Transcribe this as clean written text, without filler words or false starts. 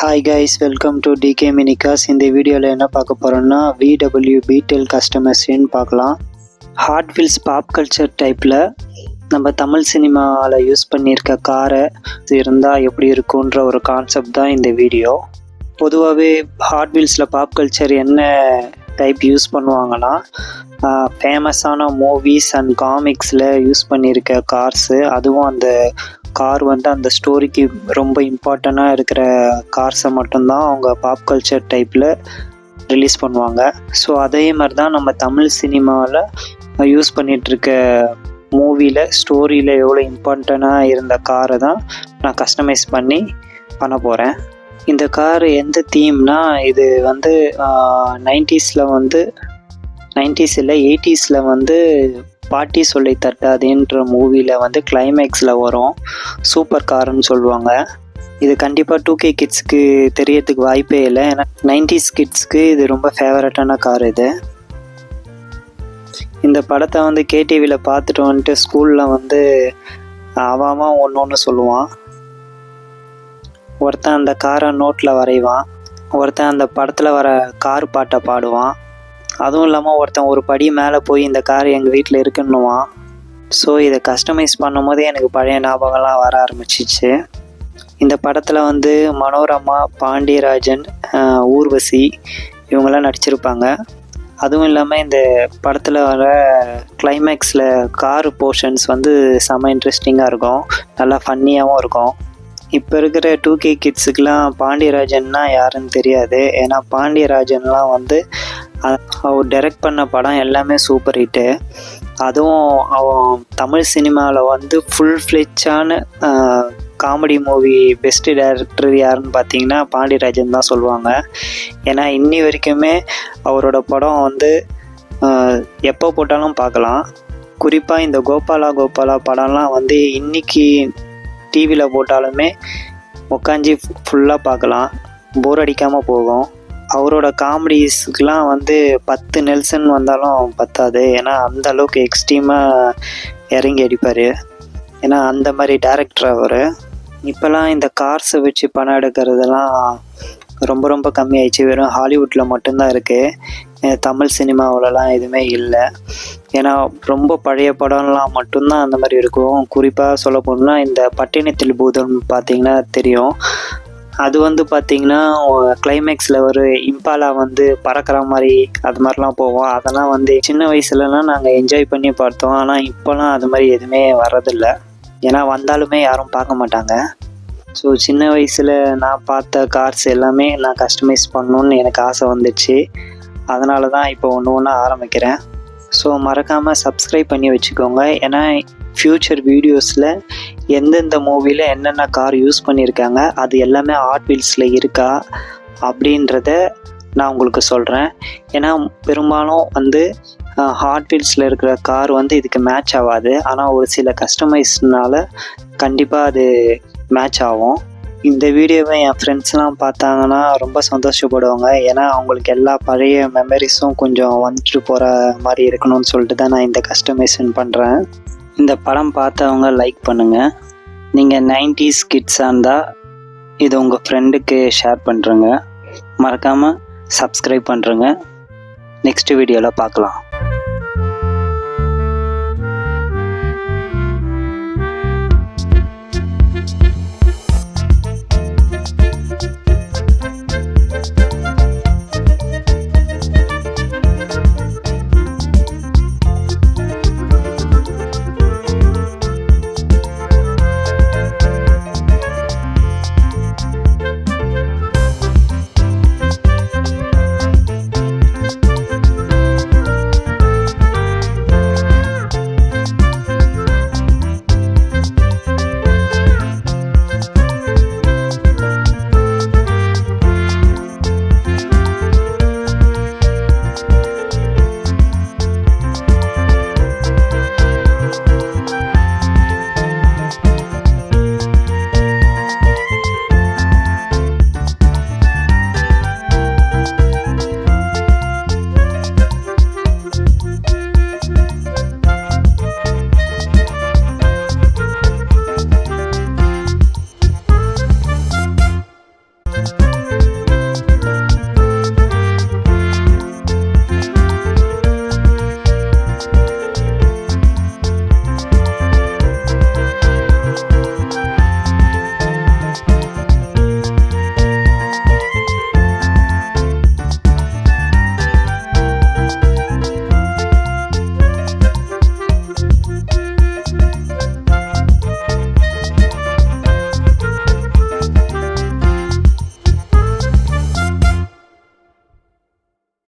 Hi guys, welcome to DK Minicars. இந்த வீடியோவில் என்ன பார்க்க போகிறோம்னா VW Beetle கஸ்டமர்ஸ்ன்னு பார்க்கலாம். ஹாட் வீல்ஸ் பாப் கல்ச்சர் டைப்பில் நம்ம தமிழ் சினிமாவில் யூஸ் பண்ணியிருக்க காரை இருந்தால் எப்படி இருக்குன்ற ஒரு கான்செப்ட் தான் இந்த வீடியோ. பொதுவாகவே ஹாட் வீல்ஸில் பாப் கல்ச்சர் என்ன டைப் யூஸ் பண்ணுவாங்கன்னா ஃபேமஸான மூவிஸ் அண்ட் காமிக்ஸில் யூஸ் பண்ணியிருக்க கார்ஸு, அதுவும் அந்த கார் அந்த ஸ்டோரிக்கு ரொம்ப இம்பார்ட்டண்ட்டாக இருக்கிற கார்ஸை மட்டும்தான் அவங்க பாப் கல்ச்சர் டைப்பில் ரிலீஸ் பண்ணுவாங்க. ஸோ அதே மாதிரி தான் நம்ம தமிழ் சினிமாவில் யூஸ் பண்ணிகிட்ருக்க மூவியில் ஸ்டோரியில் எவ்வளோ இம்பார்ட்டண்ட்டாக இருந்த காரை தான் நான் கஸ்டமைஸ் பண்ணி பண்ண போகிறேன். இந்த கார் எந்த தீம்னா, இது 90s இல்லை 80s பாட்டி சொல்லி தட்டாதுன்ற மூவியில் கிளைமேக்ஸில் வரும் சூப்பர் கார்னு சொல்லுவாங்க. இது கண்டிப்பாக 2K கிட்ஸுக்கு தெரியறதுக்கு வாய்ப்பே இல்லை, ஏன்னா 90s கிட்ஸ்க்கு இது ரொம்ப ஃபேவரட்டான கார். இது இந்த படத்தை கேடிவியில் பார்த்துட்டு வந்துட்டு ஸ்கூலில் அவன் ஒன்று சொல்லுவான். ஒருத்தன் அந்த காரை நோட்டில் வரைவான், ஒருத்தன் அந்த படத்தில் வர கார் பாட்டை பாடுவான், அதுவும் இல்லாமல் ஒருத்தன் ஒரு படி மேலே போய் இந்த கார் எங்கள் வீட்டில் இருக்குன்னுவான். ஸோ இதை கஸ்டமைஸ் பண்ணும் போதே எனக்கு பழைய ஞாபகம்லாம் வர ஆரம்பிச்சிச்சு. இந்த படத்தில் மனோரமா, பாண்டியராஜன், ஊர்வசி இவங்கெல்லாம் நடிச்சிருப்பாங்க. அதுவும் இல்லாமல் இந்த படத்தில் வர கிளைமேக்ஸில் கார் போர்ஷன்ஸ் செம்ம இன்ட்ரெஸ்டிங்காக இருக்கும், நல்லா ஃபன்னியாகவும் இருக்கும். இப்போ இருக்கிற 2K கிட்ஸுக்கெலாம் பாண்டியராஜன்னா யாருன்னு தெரியாது, ஏன்னா பாண்டியராஜன்லாம் அவர் டைரக்ட் பண்ண படம் எல்லாமே சூப்பர் ஹிட்டு. அதுவும் அவன் தமிழ் சினிமாவில் ஃபுல் ஃப்ளெட்சான காமெடி மூவி பெஸ்ட்டு டைரக்டர் யாருன்னு பார்த்தீங்கன்னா பாண்டியராஜன் தான் சொல்லுவாங்க. ஏன்னா இன்னி வரைக்குமே அவரோட படம் எப்போ போட்டாலும் பார்க்கலாம். குறிப்பாக இந்த கோபாலா படம்லாம் இன்றைக்கி டிவியில் போட்டாலுமே உட்காந்து ஃபுல்லாக பார்க்கலாம், போர் அடிக்காமல் போகும். அவரோட காமெடிஸ்க்கெலாம் 10 நெல்சன் வந்தாலும் பத்தாது, ஏன்னா அந்த அளவுக்கு எக்ஸ்ட்ரீமாக இறங்கி அடிப்பார். ஏன்னா அந்த மாதிரி டேரக்டர் அவர். இப்போலாம் இந்த கார்ஸை வச்சு படம் எடுக்கிறதெல்லாம் ரொம்ப ரொம்ப கம்மியாயிடுச்சு, வெறும் ஹாலிவுட்டில் மட்டும்தான் இருக்குது, தமிழ் சினிமாவிலலாம் எதுவுமே இல்லை. ஏன்னா ரொம்ப பழைய படம்லாம் மட்டும்தான் அந்த மாதிரி இருக்கும். குறிப்பாக சொல்ல போனால் இந்த பட்டினத்தில் பூதம் பார்த்திங்கன்னா தெரியும். அது பார்த்திங்கன்னா கிளைமேக்ஸில் ஒரு இம்பாலா பறக்கிற மாதிரி அது மாதிரிலாம் போவோம். அதெல்லாம் சின்ன வயசுலலாம் நாங்கள் என்ஜாய் பண்ணி பார்த்தோம். ஆனால் இப்போலாம் அது மாதிரி எதுவுமே வர்றதில்லை, ஏன்னா வந்தாலுமே யாரும் பார்க்க மாட்டாங்க. ஸோ சின்ன வயசில் நான் பார்த்த கார்ஸ் எல்லாமே நான் கஸ்டமைஸ் பண்ணணுன்னு எனக்கு ஆசை வந்துச்சு. அதனால தான் இப்போ ஒன்று ஆரம்பிக்கிறேன். ஸோ மறக்காமல் சப்ஸ்கிரைப் பண்ணி வச்சுக்கோங்க, ஏன்னா ஃப்யூச்சர் வீடியோஸில் எந்தெந்த மூவியில் என்னென்ன கார் யூஸ் பண்ணியிருக்காங்க அது எல்லாமே ஹாட் வீல்ஸில் இருக்கா அப்படின்றத நான் உங்களுக்கு சொல்கிறேன். ஏன்னா பெரும்பாலும் ஹாட் வீல்ஸில் இருக்கிற கார் இதுக்கு மேட்ச் ஆகாது, ஆனால் ஒரு சில கஸ்டமைஸ்னால கண்டிப்பாக அது மேட்ச் ஆகும். இந்த வீடியோவை என் ஃப்ரெண்ட்ஸ்லாம் பார்த்தாங்கன்னா ரொம்ப சந்தோஷப்படுவாங்க, ஏன்னா அவங்களுக்கு எல்லா பழைய மெமரிஸும் கொஞ்சம் வந்துட்டு போகிற மாதிரி இருக்கணும்னு சொல்லிட்டு தான் நான் இந்த கஸ்டமைசேஷன் பண்ணுறேன். இந்த படம் பார்த்தவங்க லைக் பண்ணுங்கள். நீங்கள் 90s கிட்ஸாக இருந்தால் இது உங்கள் ஃப்ரெண்டுக்கு ஷேர் பண்ணுறங்க. மறக்காமல் சப்ஸ்கிரைப் பண்ணுறங்க. நெக்ஸ்ட் வீடியோவில் பார்க்கலாம்.